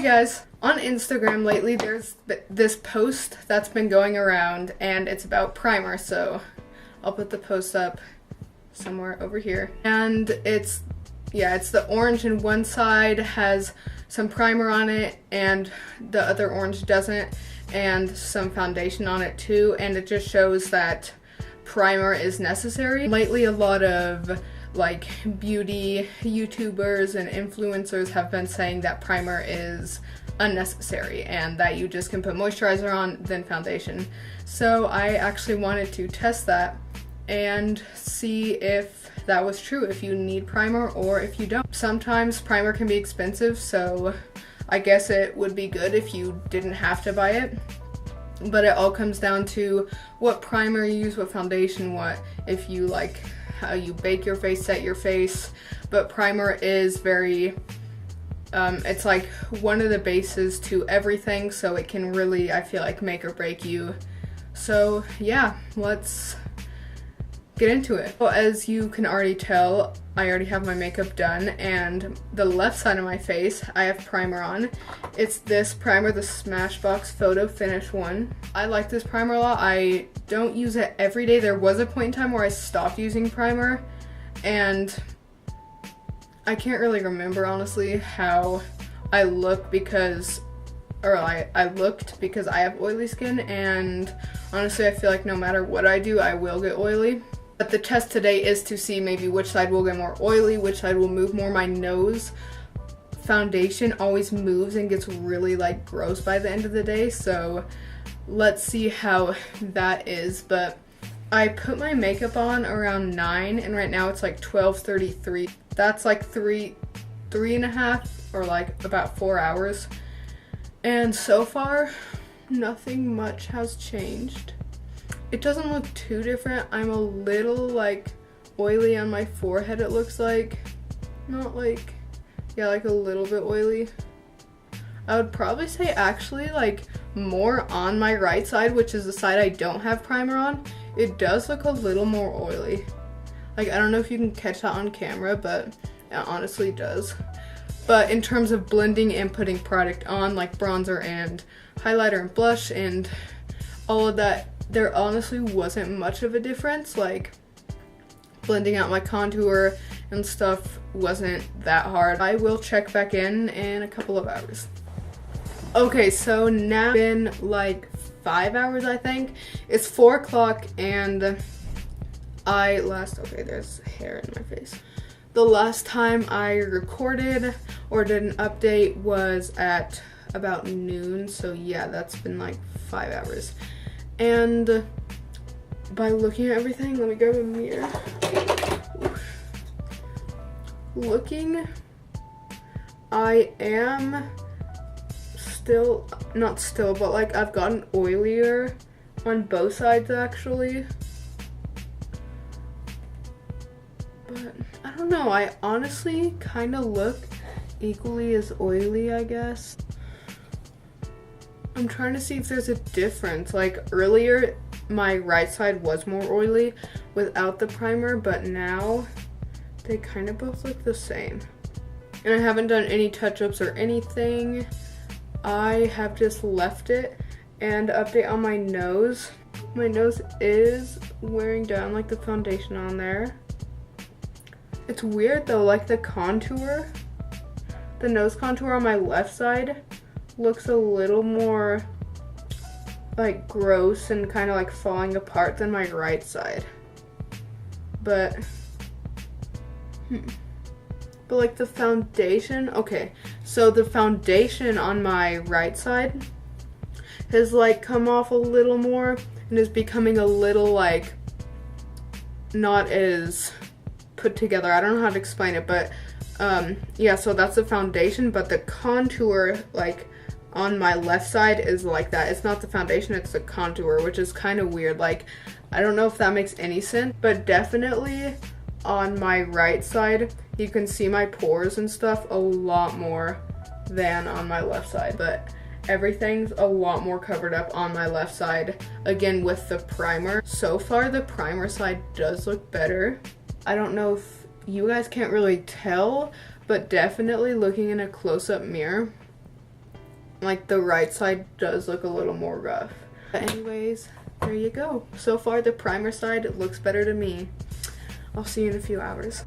guys, on Instagram lately there's this post that's been going around and it's about primer, so I'll put the post up somewhere over here. And it's the orange and one side has some primer on it and the other orange doesn't, and some foundation on it too, and it just shows that primer is necessary. Lately a lot of like beauty YouTubers and influencers have been saying that primer is unnecessary and that you just can put moisturizer on then foundation. So I actually wanted to test that and see if that was true, if you need primer or if you don't. Sometimes primer can be expensive, so I guess it would be good if you didn't have to buy it. But it all comes down to what primer you use, what foundation, what if you like how you bake your face, set your face. But primer is very, it's like one of the bases to everything, so it can really, I feel like, make or break you. So yeah, let's get into it. Well, as you can already tell, I already have my makeup done, and the left side of my face, I have primer on. It's this primer, the Smashbox Photo Finish one. I like this primer a lot. I don't use it every day. There was a point in time where I stopped using primer, and I can't really remember, honestly, how I look because, or I looked because I have oily skin, and honestly, I feel like no matter what I do, I will get oily. But the test today is to see maybe which side will get more oily, which side will move more. My nose foundation always moves and gets really like gross by the end of the day, so let's see how that is. But I put my makeup on around 9 and right now it's like 12:33. That's like three and a half or like about 4 hours. And so far, nothing much has changed. It doesn't look too different. I'm a little like oily on my forehead, it looks like. Not like, yeah, like a little bit oily. I would probably say actually like more on my right side, which is the side I don't have primer on. It does look a little more oily. Like, I don't know if you can catch that on camera, but it honestly does. But in terms of blending and putting product on, like bronzer and highlighter and blush and all of that, there honestly wasn't much of a difference. Like, blending out my contour and stuff wasn't that hard. I will check back in a couple of hours. Okay, so now it's been like 5 hours, I think. It's 4 o'clock and okay, there's hair in my face. The last time I recorded or did an update was at about noon, so yeah, that's been like 5 hours. And by looking at everything, let me grab a mirror. Looking, I am still, not still, but like I've gotten oilier on both sides actually. But I don't know, I honestly kind of look equally as oily, I guess. I'm trying to see if there's a difference. Like earlier, my right side was more oily without the primer, but now they kind of both look the same. And I haven't done any touch-ups or anything. I have just left it. And update on my nose. My nose is wearing down like the foundation on there. It's weird though, like the contour, the nose contour on my left side looks a little more like gross and kind of like falling apart than my right side. But like the foundation, okay, so the foundation on my right side has like come off a little more and is becoming a little like not as put together. I don't know how to explain it, but yeah, so that's the foundation, but the contour like on my left side is like that. It's not the foundation, it's the contour, which is kind of weird. Like, I don't know if that makes any sense, but definitely on my right side, you can see my pores and stuff a lot more than on my left side, but everything's a lot more covered up on my left side, again with the primer. So far, the primer side does look better. I don't know if you guys can't really tell, but definitely looking in a close-up mirror, Like the right side does look a little more rough. But anyways, there you go. So far the primer side looks better to me. I'll see you in a few hours.